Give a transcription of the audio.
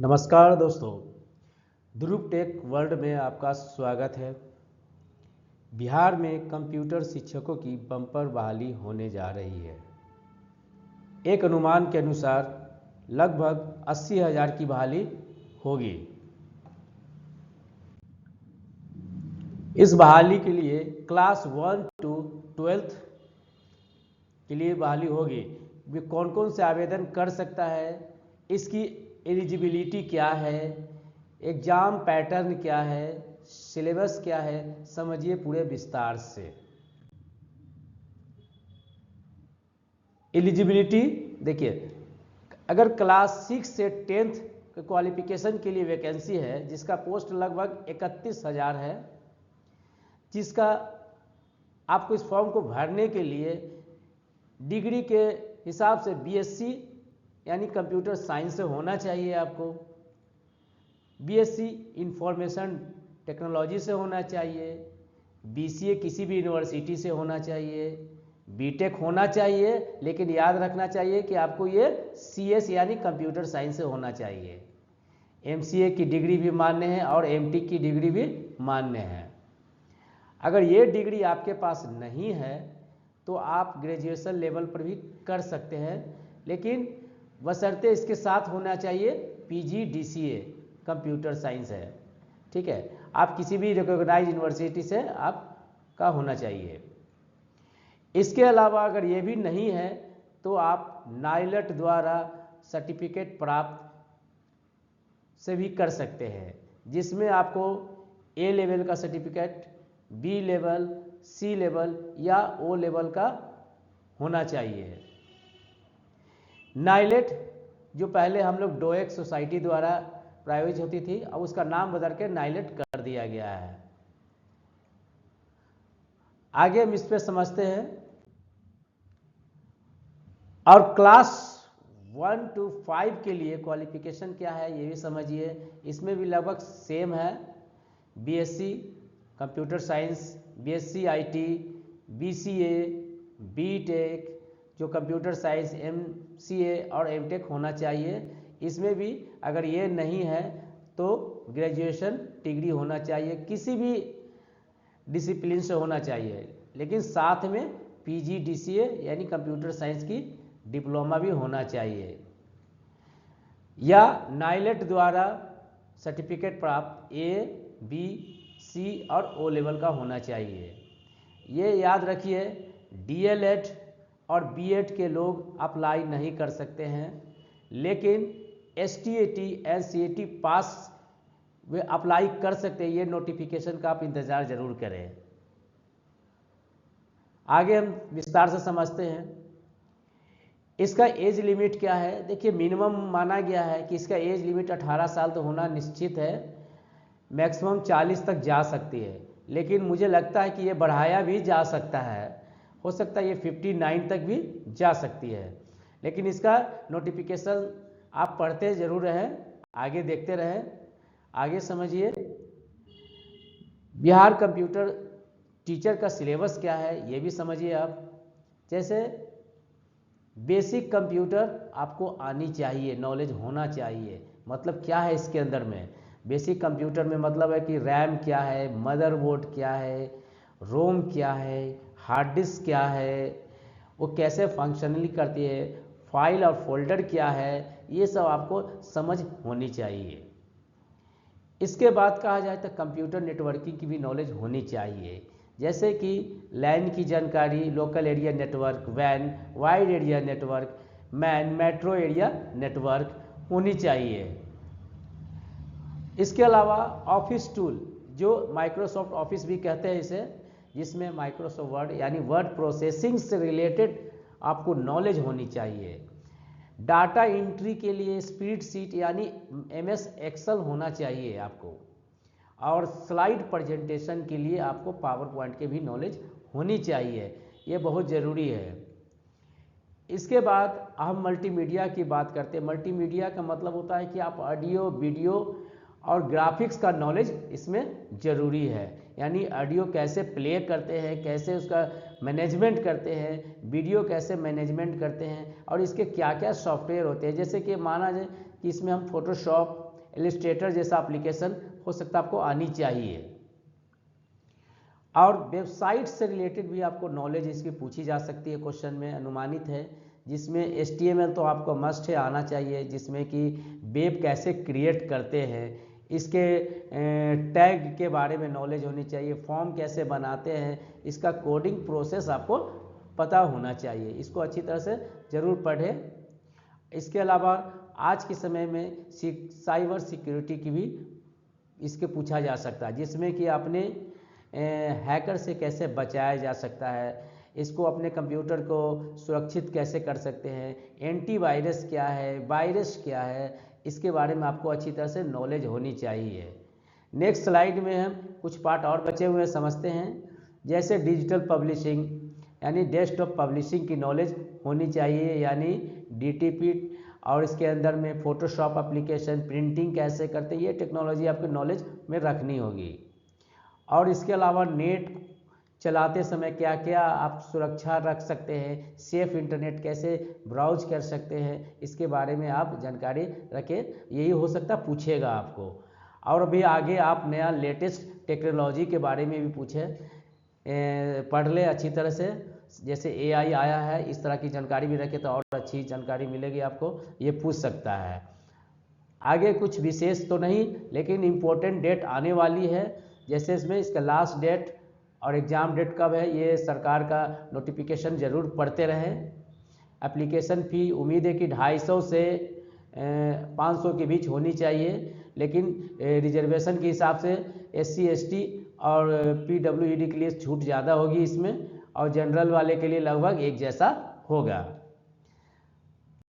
नमस्कार दोस्तों, ध्रुव tech world में आपका स्वागत है। बिहार में कंप्यूटर शिक्षकों की बम्पर बहाली होने जा रही है। एक अनुमान के अनुसार लगभग 80,000 की बहाली होगी। इस बहाली के लिए क्लास 1 टू 12th के लिए बहाली होगी। वे कौन कौन से आवेदन कर सकता है, इसकी एलिजिबिलिटी क्या है, एग्जाम पैटर्न क्या है, सिलेबस क्या है, समझिए पूरे विस्तार से। एलिजिबिलिटी देखिए, अगर क्लास 6 से 10th के क्वालिफिकेशन के लिए वैकेंसी है, जिसका पोस्ट लगभग 31,000 है, जिसका आपको इस फॉर्म को भरने के लिए डिग्री के हिसाब से बीएससी यानी कंप्यूटर साइंस से होना चाहिए, आपको बीएससी इंफॉर्मेशन टेक्नोलॉजी से होना चाहिए, बीसीए किसी भी यूनिवर्सिटी से होना चाहिए, बीटेक होना चाहिए, लेकिन याद रखना चाहिए कि आपको ये सीएस यानी कंप्यूटर साइंस से होना चाहिए। एमसीए की डिग्री भी मान्य है और एमटेक की डिग्री भी मान्य है। अगर ये डिग्री आपके पास नहीं है तो आप ग्रेजुएशन लेवल पर भी कर सकते हैं, लेकिन बशर्ते इसके साथ होना चाहिए पीजीडीसीए कंप्यूटर साइंस है, ठीक है। आप किसी भी रिकॉग्नाइज यूनिवर्सिटी से आपका होना चाहिए। इसके अलावा अगर ये भी नहीं है तो आप नाइलट द्वारा सर्टिफिकेट प्राप्त से भी कर सकते हैं, जिसमें आपको ए लेवल का सर्टिफिकेट, बी लेवल, सी लेवल या ओ लेवल का होना चाहिए। नाइलेट जो पहले हम लोग डोएक सोसाइटी द्वारा प्रायोजित होती थी, अब उसका नाम बदल के नाइलेट कर दिया गया है। आगे हम इस पे समझते हैं। और क्लास 1 to 5 के लिए क्वालिफिकेशन क्या है ये भी समझिए। इसमें भी लगभग सेम है, BSc computer science, BSc IT, BCA, BTech, जो कंप्यूटर साइंस, एमसीए और एमटेक होना चाहिए। इसमें भी अगर ये नहीं है तो ग्रेजुएशन डिग्री होना चाहिए, किसी भी डिसिप्लिन से होना चाहिए, लेकिन साथ में पीजीडीसीए यानी कंप्यूटर साइंस की डिप्लोमा भी होना चाहिए, या नाइलेट द्वारा सर्टिफिकेट प्राप्त ए, बी, सी और ओ लेवल का होना चाहिए। ये याद रखिए, डीएलएड और बीएड के लोग अप्लाई नहीं कर सकते हैं, लेकिन एसटीएटी, एनसीएटी पास वे अप्लाई कर सकते हैं। ये नोटिफिकेशन का आप इंतज़ार जरूर करें। आगे हम विस्तार से समझते हैं। इसका एज लिमिट क्या है। देखिए, मिनिमम माना गया है कि इसका एज लिमिट 18 साल तो होना निश्चित है, मैक्सिमम 40 तक जा सकती है, लेकिन मुझे लगता है कि ये बढ़ाया भी जा सकता है, हो सकता है ये 59 तक भी जा सकती है। लेकिन इसका नोटिफिकेशन आप पढ़ते जरूर रहें, आगे देखते रहें। आगे समझिए, बिहार कंप्यूटर टीचर का सिलेबस क्या है ये भी समझिए आप। जैसे बेसिक कंप्यूटर आपको आनी चाहिए, नॉलेज होना चाहिए। मतलब क्या है इसके अंदर में, बेसिक कंप्यूटर में मतलब है कि रैम क्या है, मदरबोर्ड क्या है, रोम क्या है, हार्ड डिस्क क्या है, वो कैसे फंक्शनली करती है, फाइल और फोल्डर क्या है, ये सब आपको समझ होनी चाहिए। इसके बाद कहा जाए तो कंप्यूटर नेटवर्किंग की भी नॉलेज होनी चाहिए, जैसे कि लैन की जानकारी, लोकल एरिया नेटवर्क, वैन, wide area network, MAN, metro area network होनी चाहिए। इसके अलावा ऑफिस टूल, जो माइक्रोसॉफ्ट ऑफिस भी कहते हैं इसे, जिसमें माइक्रोसॉफ्ट वर्ड यानी वर्ड प्रोसेसिंग से रिलेटेड आपको नॉलेज होनी चाहिए। डाटा एंट्री के लिए स्प्रेड शीट यानी एमएस एक्सेल होना चाहिए आपको, और स्लाइड प्रेजेंटेशन के लिए आपको पावर पॉइंट के भी नॉलेज होनी चाहिए, ये बहुत ज़रूरी है। इसके बाद हम मल्टीमीडिया की बात करते हैं। मल्टीमीडिया का मतलब होता है कि आप ऑडियो, वीडियो और ग्राफिक्स का नॉलेज इसमें ज़रूरी है, यानी ऑडियो कैसे प्ले करते हैं, कैसे उसका मैनेजमेंट करते हैं, वीडियो कैसे मैनेजमेंट करते हैं, और इसके क्या क्या सॉफ्टवेयर होते हैं। जैसे कि माना जाए कि इसमें हम फोटोशॉप, इलस्ट्रेटर जैसा एप्लीकेशन हो सकता है आपको आनी चाहिए। और वेबसाइट से रिलेटेड भी आपको नॉलेज इसकी पूछी जा सकती है, क्वेश्चन में अनुमानित है, जिसमें HTML तो आपको मस्ट है आना चाहिए, जिसमें कि वेब कैसे क्रिएट करते हैं इसके टैग के बारे में नॉलेज होनी चाहिए, फॉर्म कैसे बनाते हैं इसका कोडिंग प्रोसेस आपको पता होना चाहिए, इसको अच्छी तरह से ज़रूर पढ़ें। इसके अलावा आज के समय में साइबर सिक्योरिटी की भी इसके पूछा जा सकता है, जिसमें कि अपने हैकर से कैसे बचाया जा सकता है, इसको अपने कंप्यूटर को सुरक्षित कैसे कर सकते हैं, एंटीवायरस क्या है, वायरस क्या है, इसके बारे में आपको अच्छी तरह से नॉलेज होनी चाहिए। नेक्स्ट स्लाइड में हम कुछ पार्ट और बचे हुए समझते हैं, जैसे डिजिटल पब्लिशिंग यानी डेस्कटॉप पब्लिशिंग की नॉलेज होनी चाहिए, यानी DTP, और इसके अंदर में फोटोशॉप एप्लीकेशन, प्रिंटिंग कैसे करते हैं, ये टेक्नोलॉजी आपके नॉलेज में रखनी होगी। और इसके अलावा नेट चलाते समय क्या क्या आप सुरक्षा रख सकते हैं, सेफ इंटरनेट कैसे ब्राउज कर सकते हैं, इसके बारे में आप जानकारी रखें, यही हो सकता पूछेगा आपको। और अभी आगे आप नया लेटेस्ट टेक्नोलॉजी के बारे में भी पूछे पढ़ ले अच्छी तरह से, जैसे AI आया है, इस तरह की जानकारी भी रखे तो और अच्छी जानकारी मिलेगी आपको, ये पूछ सकता है। आगे कुछ विशेष तो नहीं, लेकिन इम्पोर्टेंट डेट आने वाली है, जैसे इसमें इसका लास्ट डेट और एग्ज़ाम डेट कब है, ये सरकार का नोटिफिकेशन ज़रूर पढ़ते रहें। एप्लीकेशन फ़ी उम्मीद है कि 250 से 500 के बीच होनी चाहिए, लेकिन रिजर्वेशन के हिसाब से SC ST और PWD के लिए छूट ज़्यादा होगी इसमें, और जनरल वाले के लिए लगभग एक जैसा होगा।